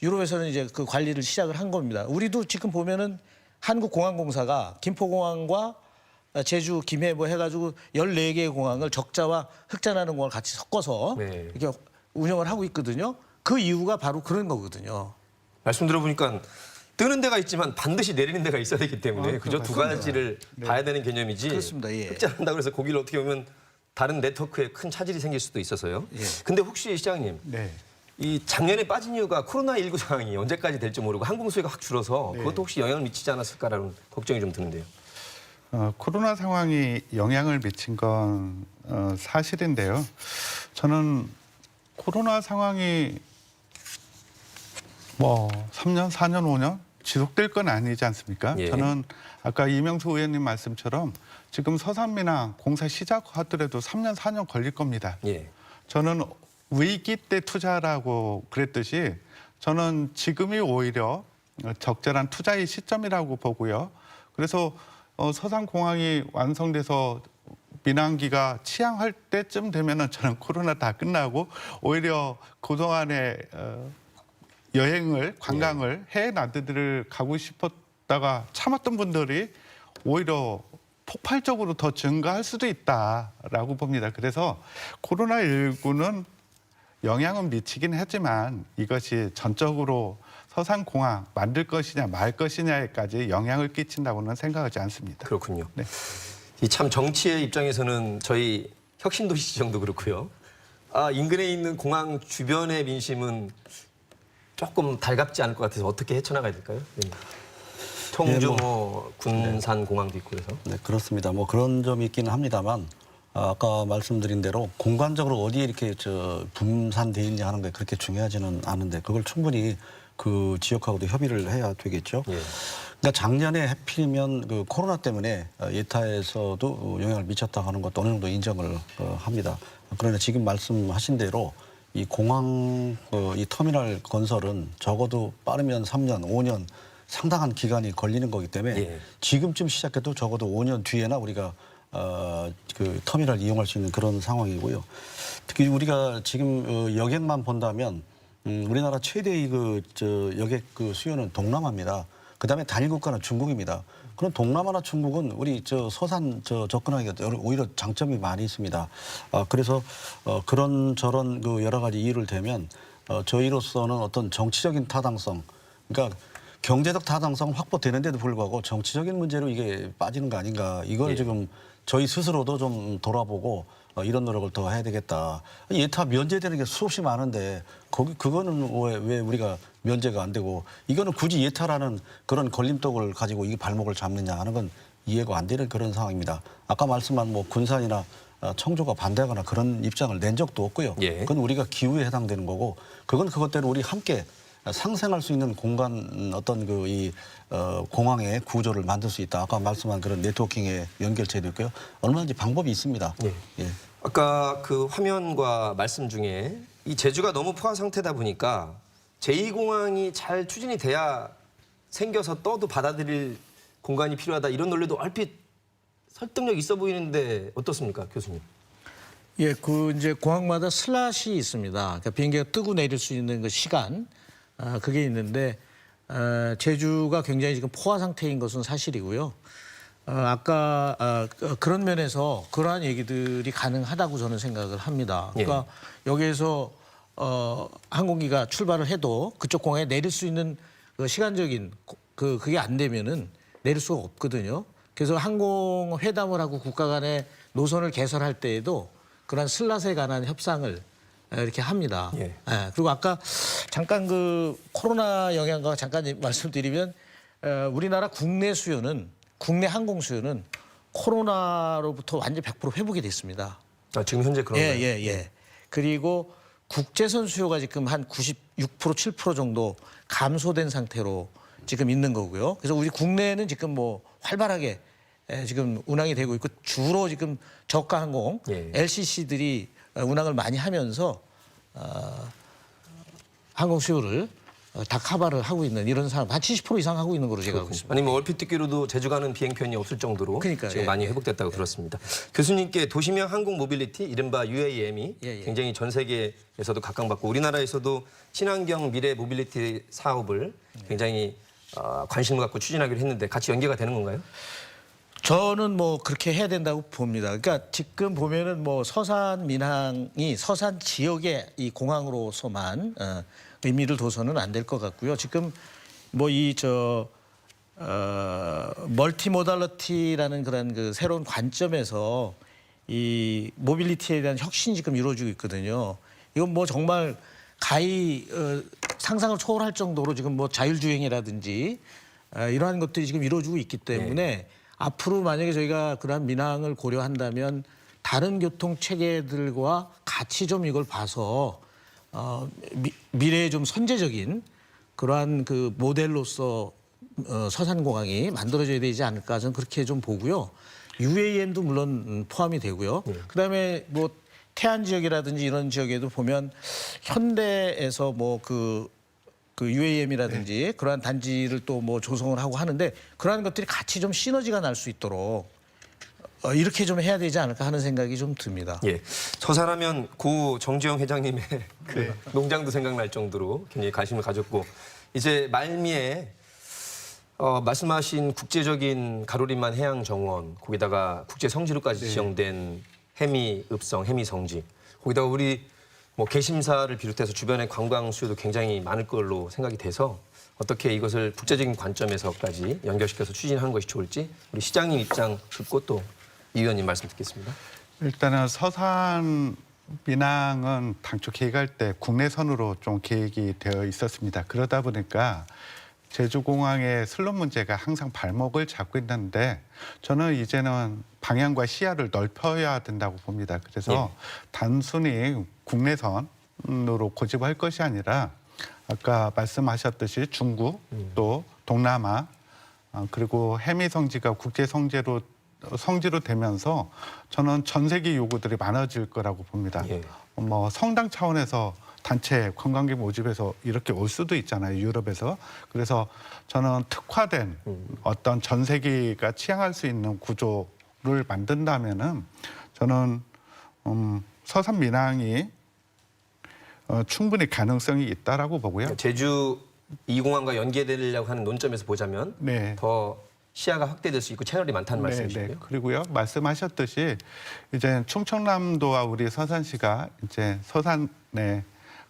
유럽에서는 이제 그 관리를 시작을 한 겁니다. 우리도 지금 보면은 한국공항공사가 김포공항과 제주, 김해 뭐 해가지고 14개의 공항을 적자와 흑자 나는 공항을 같이 섞어서 네. 이렇게 운영을 하고 있거든요. 그 이유가 바로 그런 거거든요. 말씀 들어보니까 뜨는 데가 있지만 반드시 내리는 데가 있어야 되기 때문에 그저 두 가지를 봐야 되는 개념이지. 그렇습니다. 예. 흑자난다고 해서 거기를 어떻게 보면 다른 네트워크에 큰 차질이 생길 수도 있어서요. 예. 근데 혹시 시장님 네. 이 작년에 빠진 이유가 코로나19 상황이 언제까지 될지 모르고 항공 수요가 확 줄어서 그것도 혹시 영향을 미치지 않았을까라는 걱정이 좀 드는데요. 코로나 상황이 영향을 미친 건 사실인데요. 저는 코로나 상황이 뭐 3년, 4년, 5년 지속될 건 아니지 않습니까? 예. 저는 아까 이명수 의원님 말씀처럼 지금 서산민항 공사 시작하더라도 3년, 4년 걸릴 겁니다. 예. 저는 위기 때 투자라고 그랬듯이 저는 지금이 오히려 적절한 투자의 시점이라고 보고요. 그래서 서산공항이 완성돼서 민항기가 취항할 때쯤 되면은 저는 코로나 다 끝나고 오히려 그동안에 여행을 관광을 해외 나들이를 가고 싶었다가 참았던 분들이 오히려 폭발적으로 더 증가할 수도 있다라고 봅니다. 그래서 코로나19는 영향은 미치긴 하지만 이것이 전적으로 서산공항 만들 것이냐 말 것이냐에까지 영향을 끼친다고는 생각하지 않습니다. 그렇군요. 네. 이 참 정치의 입장에서는 저희 혁신도시 지정도 그렇고요. 인근에 있는 공항 주변의 민심은 조금 달갑지 않을 것 같아서 어떻게 헤쳐나가야 될까요? 네. 청주, 군산 공항도 있고 그래서. 네, 그렇습니다. 뭐 그런 점이 있기는 합니다만 아까 말씀드린 대로 공간적으로 어디에 이렇게 분산돼 있냐 하는 게 그렇게 중요하지는 않은데 그걸 충분히 그 지역하고도 협의를 해야 되겠죠. 예. 그러니까 작년에 하필이면 그 코로나 때문에 예타에서도 영향을 미쳤다 하는 것도 어느 정도 인정을 합니다. 그러나 지금 말씀하신 대로 이 공항 이 터미널 건설은 적어도 빠르면 3년, 5년 상당한 기간이 걸리는 거기 때문에 예. 지금쯤 시작해도 적어도 5년 뒤에나 우리가 그 터미널 이용할 수 있는 그런 상황이고요. 특히 우리가 지금 여객만 본다면 우리나라 최대의 여객 수요는 동남아입니다. 그다음에 단일 국가는 중국입니다. 그런 동남아나 중국은 우리 서산 접근하기가 오히려 장점이 많이 있습니다. 그래서 그런 저런 여러 가지 이유를 대면 저희로서는 어떤 정치적인 타당성, 그러니까 경제적 타당성 확보되는데도 불구하고 정치적인 문제로 이게 빠지는 거 아닌가. 이걸 예. 지금 저희 스스로도 좀 돌아보고 이런 노력을 더 해야 되겠다. 예타 면제되는 게 수없이 많은데 그거는 왜 우리가 면제가 안 되고 이거는 굳이 예타라는 그런 걸림돌을 가지고 이 발목을 잡느냐 하는 건 이해가 안 되는 그런 상황입니다. 아까 말씀한 뭐 군산이나 청주가 반대하거나 그런 입장을 낸 적도 없고요. 예. 그건 우리가 기후에 해당되는 거고 그건 그것대로 우리 함께 상생할 수 있는 공간 어떤 공항의 구조를 만들 수 있다. 아까 말씀한 그런 네트워킹의 연결체도 있고요. 얼마든지 방법이 있습니다. 예. 예. 아까 그 화면과 말씀 중에 이 제주가 너무 포화 상태다 보니까 제2공항이 잘 추진이 돼야 생겨서 떠도 받아들일 공간이 필요하다 이런 논리도 얼핏 설득력 있어 보이는데 어떻습니까, 교수님? 예, 이제 공항마다 슬롯이 있습니다. 그러니까 비행기가 뜨고 내릴 수 있는 그 시간, 그게 있는데 제주가 굉장히 지금 포화 상태인 것은 사실이고요. 아까 그런 면에서 그러한 얘기들이 가능하다고 저는 생각을 합니다. 그러니까 여기에서 항공기가 출발을 해도 그쪽 공항에 내릴 수 있는 그 시간적인 그게 안 되면은 내릴 수가 없거든요. 그래서 항공 회담을 하고 국가 간의 노선을 개설할 때에도 그런 슬롯에 관한 협상을 이렇게 합니다. 예. 예, 그리고 아까 잠깐 코로나 영향과 잠깐 말씀드리면 우리나라 국내 항공 수요는 코로나로부터 완전 100% 회복이 됐습니다. 지금 현재 그런가요? 예. 그리고 국제선 수요가 지금 한 96% 7% 정도 감소된 상태로 지금 있는 거고요. 그래서 우리 국내는 지금 뭐 활발하게 지금 운항이 되고 있고 주로 지금 저가 항공 예. LCC들이 운항을 많이 하면서 항공 수요를 다 커버를 하고 있는 이런 상황, 한 70% 이상 하고 있는 걸로 제가 알고 있습니다. 아니면 얼핏 듣기로도 제주 가는 비행편이 없을 정도로 그러니까요. 지금 예. 많이 회복됐다고 들었습니다. 교수님께 도시명 항공 모빌리티 이른바 UAM이 예. 굉장히 전 세계에서도 각광받고 우리나라에서도 친환경 미래 모빌리티 사업을 굉장히 관심을 갖고 추진하기로 했는데 같이 연계가 되는 건가요? 저는 뭐 그렇게 해야 된다고 봅니다. 그러니까 지금 보면은 뭐 서산 민항이 서산 지역의 이 공항으로서만 의미를 둬서는 안 될 것 같고요. 지금 뭐 멀티모달리티라는 그런 그 새로운 관점에서 이 모빌리티에 대한 혁신이 지금 이루어지고 있거든요. 이건 뭐 정말 상상을 초월할 정도로 지금 뭐 자율주행이라든지 이러한 것들이 지금 이루어지고 있기 때문에 앞으로 만약에 저희가 그러한 민항을 고려한다면 다른 교통 체계들과 같이 좀 이걸 봐서 미래에 좀 선제적인 그러한 그 모델로서 서산공항이 만들어져야 되지 않을까 저는 그렇게 좀 보고요. UAM도 물론 포함이 되고요. 그다음에 뭐 태안 지역이라든지 이런 지역에도 보면 현대에서 뭐 그 UAM이라든지 그러한 단지를 또 뭐 조성을 하고 하는데 그러한 것들이 같이 좀 시너지가 날 수 있도록 이렇게 좀 해야 되지 않을까 하는 생각이 좀 듭니다. 예. 서산하면 고 정주영 회장님의 그 농장도 생각날 정도로 굉장히 관심을 가졌고 이제 말미에 말씀하신 국제적인 가로림만 해양 정원 거기다가 국제 성지로까지 지정된 해미 읍성, 해미 성지 거기다가 우리 뭐 개심사를 비롯해서 주변의 관광 수요도 굉장히 많을 걸로 생각이 돼서 어떻게 이것을 국제적인 관점에서까지 연결시켜서 추진하는 것이 좋을지 우리 시장님 입장 듣고 또 이 의원님 말씀 듣겠습니다. 일단은 서산 민항은 당초 계획할 때 국내선으로 좀 계획이 되어 있었습니다. 그러다 보니까 제주공항의 슬롯 문제가 항상 발목을 잡고 있는데 저는 이제는 방향과 시야를 넓혀야 된다고 봅니다. 그래서 단순히 국내선으로 고집할 것이 아니라 아까 말씀하셨듯이 중국 또 동남아 그리고 해미 성지가 국제 성지로 성지로 되면서 저는 전 세계 요구들이 많아질 거라고 봅니다. 예. 뭐 성당 차원에서 단체 관광객 모집해서 이렇게 올 수도 있잖아요, 유럽에서. 그래서 저는 특화된 어떤 전 세계가 취향할 수 있는 구조를 만든다면은 저는 서산 민항이 충분히 가능성이 있다라고 보고요. 제주 2공항과 연계되려고 하는 논점에서 보자면 네. 더 시야가 확대될 수 있고 채널이 많다는 말씀이시고요. 그리고요, 말씀하셨듯이 이제 충청남도와 우리 서산시가 이제 서산에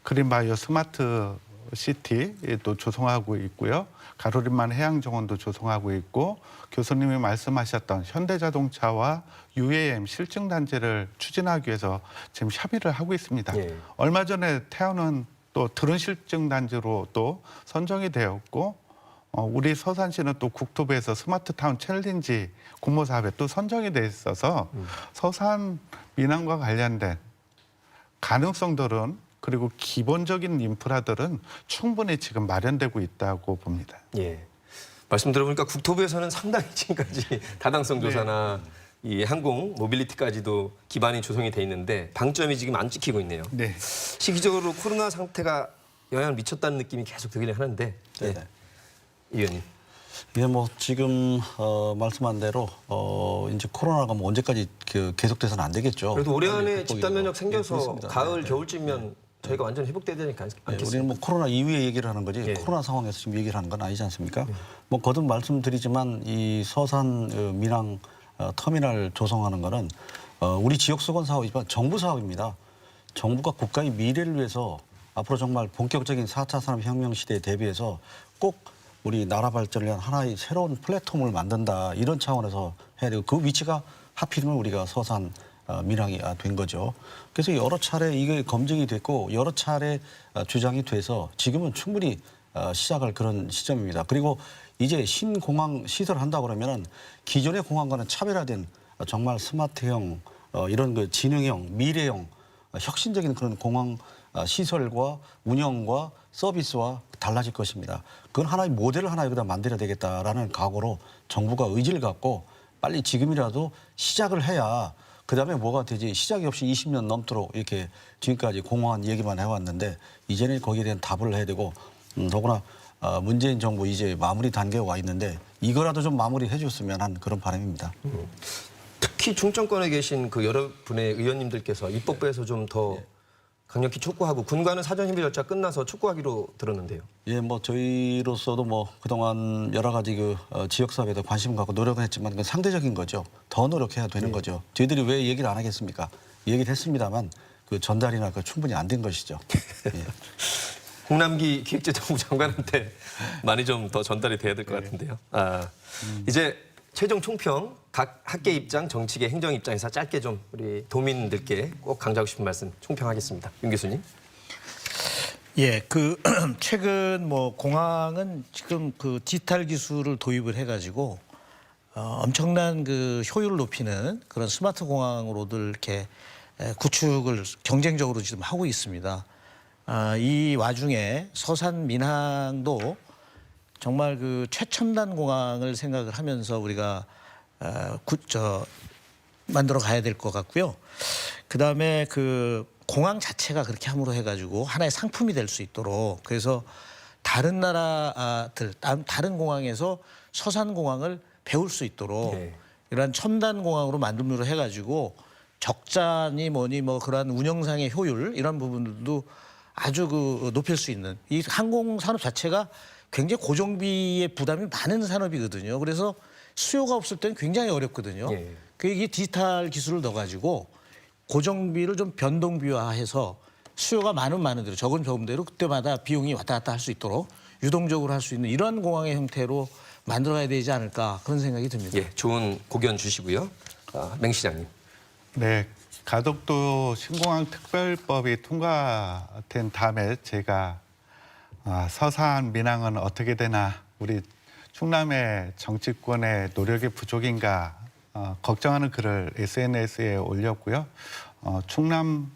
그린바이오 스마트 시티도 조성하고 있고요. 가로림만 해양정원도 조성하고 있고, 교수님이 말씀하셨던 현대자동차와 UAM 실증단지를 추진하기 위해서 지금 협의를 하고 있습니다. 예. 얼마 전에 태안은 또 드론 실증단지로 또 선정이 되었고, 우리 서산시는 또 국토부에서 스마트타운 챌린지 공모 사업에 또 선정이 돼 있어서 서산 민항과 관련된 가능성들은, 그리고 기본적인 인프라들은 충분히 지금 마련되고 있다고 봅니다. 예. 말씀 들어보니까 국토부에서는 상당히 지금까지 다당성 조사나 이 항공 모빌리티까지도 기반이 조성이 돼 있는데 방점이 지금 안 찍히고 있네요. 네. 시기적으로 코로나 상태가 영향을 미쳤다는 느낌이 계속 들긴 하는데, 예. 네네. 이 의원님. 예, 뭐 지금 말씀한 대로 이제 코로나가 뭐 언제까지 계속돼서는 안 되겠죠. 그래도 올해 안에 극복이 집단 면역 예, 생겨서 그렇습니다. 가을 네. 겨울쯤면 저희가 완전히 회복돼야 되니까 네, 않겠습니까? 우리는 뭐 코로나 이후에 얘기를 하는 거지 예. 코로나 상황에서 지금 얘기를 하는 건 아니지 않습니까? 뭐 거듭 말씀드리지만 이 서산 민항 터미널 조성하는 거는 우리 지역 수건 사업이지만 정부 사업입니다. 정부가 국가의 미래를 위해서 앞으로 정말 본격적인 4차 산업혁명 시대에 대비해서 꼭 우리 나라 발전을 위한 하나의 새로운 플랫폼을 만든다, 이런 차원에서 해야 되고, 그 위치가 하필이면 우리가 서산 민항이 된 거죠. 그래서 여러 차례 이게 검증이 됐고 여러 차례 주장이 돼서 지금은 충분히 시작할 그런 시점입니다. 그리고 이제 신공항 시설을 한다고 그러면은 기존의 공항과는 차별화된 정말 스마트형, 이런 그 지능형, 미래형, 혁신적인 그런 공항 시설과 운영과 서비스와 달라질 것입니다. 그건 하나의 모델을 하나 여기다 만들어야 되겠다라는 각오로 정부가 의지를 갖고 빨리 지금이라도 시작을 해야 그다음에 뭐가 되지, 시작이 없이 20년 넘도록 이렇게 지금까지 공허한 얘기만 해왔는데 이제는 거기에 대한 답을 해야 되고, 더구나 문재인 정부 이제 마무리 단계에 와 있는데 이거라도 좀 마무리해 줬으면 하는 그런 바람입니다. 특히 중정권에 계신 그 여러분의 의원님들께서 입법부에서 좀 더 강력히 촉구하고 군과는 사전 협의 절차 끝나서 촉구하기로 들었는데요. 예, 뭐 저희로서도 뭐 그동안 여러 가지 그 지역 사회에도 관심 갖고 노력은 했지만 그건 상대적인 거죠. 더 노력해야 되는 거죠. 저희들이 왜 얘기를 안 하겠습니까? 얘기를 했습니다만 그 전달이나 그 충분히 안 된 것이죠. 예. 홍남기 기획재정부 장관한테 많이 좀 더 전달이 돼야 될 것 같은데요. 이제 최종 총평, 각 학계 입장, 정치계, 행정 입장에서 짧게 좀 우리 도민들께 꼭 강조하고 싶은 말씀 총평하겠습니다. 윤 교수님. 예, 그 최근 뭐 공항은 지금 그 디지털 기술을 도입을 해가지고 엄청난 그 효율을 높이는 그런 스마트 공항으로들 이렇게 구축을 경쟁적으로 지금 하고 있습니다. 이 와중에 서산 민항도 정말 그 최첨단 공항을 생각을 하면서 우리가 만들어 가야 될 것 같고요. 그 다음에 그 공항 자체가 그렇게 함으로 해가지고 하나의 상품이 될 수 있도록, 그래서 다른 나라들, 다른 공항에서 서산 공항을 배울 수 있도록 네. 이러한 첨단 공항으로 만듦으로 해가지고 적자니 뭐니 뭐 그러한 운영상의 효율 이런 부분들도 아주 그 높일 수 있는, 이 항공 산업 자체가 굉장히 고정비의 부담이 많은 산업이거든요. 그래서 수요가 없을 때는 굉장히 어렵거든요. 예. 그게 디지털 기술을 넣어가지고 고정비를 좀 변동비화해서 수요가 많은 대로, 적은 대로 그때마다 비용이 왔다 갔다 할 수 있도록 유동적으로 할 수 있는 이러한 공항의 형태로 만들어야 되지 않을까, 그런 생각이 듭니다. 예, 좋은 고견 주시고요. 맹 시장님. 네, 가덕도 신공항 특별법이 통과된 다음에 제가 서산 민항은 어떻게 되나, 우리 충남의 정치권의 노력의 부족인가 걱정하는 글을 SNS에 올렸고요. 충남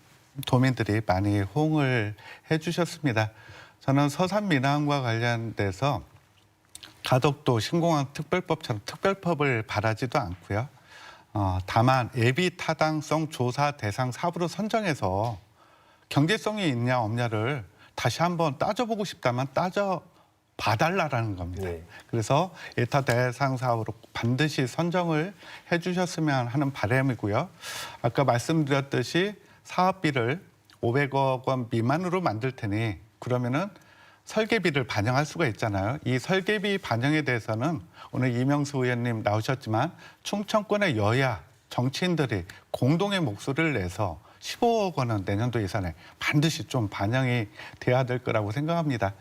도민들이 많이 호응을 해주셨습니다. 저는 서산 민항과 관련돼서 가덕도 신공항 특별법처럼 특별법을 바라지도 않고요. 다만 예비 타당성 조사 대상 사업으로 선정해서 경제성이 있냐 없냐를 다시 한번 따져보고 싶다면 봐달라라는 겁니다. 네. 그래서 예타 대상 사업으로 반드시 선정을 해주셨으면 하는 바람이고요. 아까 말씀드렸듯이 사업비를 500억 원 미만으로 만들 테니 그러면은 설계비를 반영할 수가 있잖아요. 이 설계비 반영에 대해서는 오늘 이명수 의원님 나오셨지만 충청권의 여야 정치인들이 공동의 목소리를 내서 15억 원은 내년도 예산에 반드시 좀 반영이 돼야 될 거라고 생각합니다.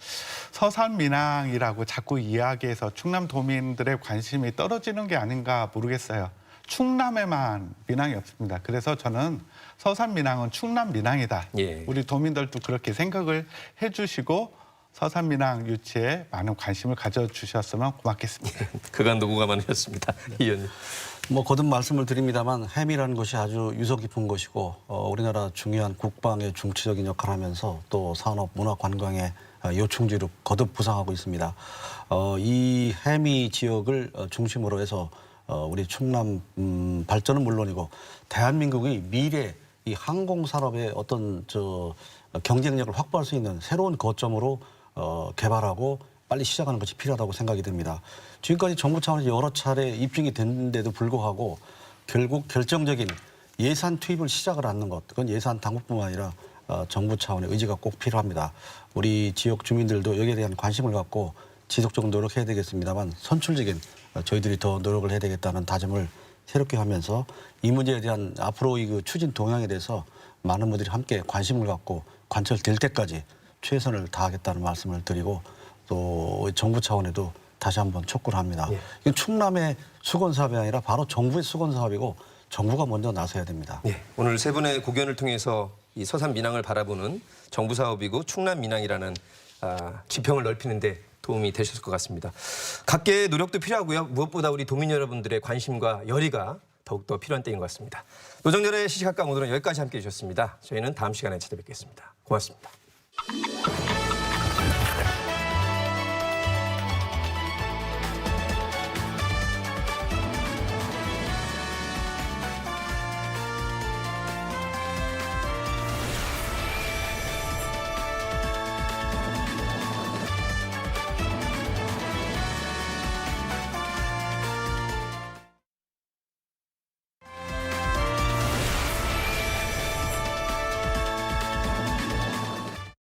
서산민항이라고 자꾸 이야기해서 충남도민들의 관심이 떨어지는 게 아닌가 모르겠어요. 충남에만 민항이 없습니다. 그래서 저는 서산민항은 충남민항이다. 예. 우리 도민들도 그렇게 생각을 해주시고 서산민항 유치에 많은 관심을 가져주셨으면 고맙겠습니다. 그간 노고가만이었습니다. 이 의원님. 뭐 거듭 말씀을 드립니다만 햄이라는 것이 아주 유서 깊은 것이고 우리나라 중요한 국방의 중추적인 역할을 하면서 또 산업, 문화, 관광의 요충지로 거듭 부상하고 있습니다. 이 해미 지역을 중심으로 해서 우리 충남 발전은 물론이고 대한민국의 미래 이 항공 산업의 어떤 경쟁력을 확보할 수 있는 새로운 거점으로 개발하고 빨리 시작하는 것이 필요하다고 생각이 듭니다. 지금까지 정부 차원에서 여러 차례 입증이 됐는데도 불구하고 결국 결정적인 예산 투입을 시작을 않는 것, 그건 예산 당국뿐만 아니라 정부 차원의 의지가 꼭 필요합니다. 우리 지역 주민들도 여기에 대한 관심을 갖고 지속적으로 노력해야 되겠습니다만 선출적인 저희들이 더 노력을 해야 되겠다는 다짐을 새롭게 하면서 이 문제에 대한 앞으로의 그 추진 동향에 대해서 많은 분들이 함께 관심을 갖고 관철될 때까지 최선을 다하겠다는 말씀을 드리고 또 정부 차원에도 다시 한번 촉구를 합니다. 예. 이건 충남의 수건 사업이 아니라 바로 정부의 수건 사업이고 정부가 먼저 나서야 됩니다. 예, 오늘 세 분의 고견을 통해서 이 서산 민항을 바라보는 정부 사업이고 충남 민항이라는 지평을 넓히는 데 도움이 되셨을 것 같습니다. 각계의 노력도 필요하고요. 무엇보다 우리 도민 여러분들의 관심과 열의가 더욱더 필요한 때인 것 같습니다. 노정렬의 시시각각 오늘은 여기까지 함께해 주셨습니다. 저희는 다음 시간에 찾아뵙겠습니다. 고맙습니다.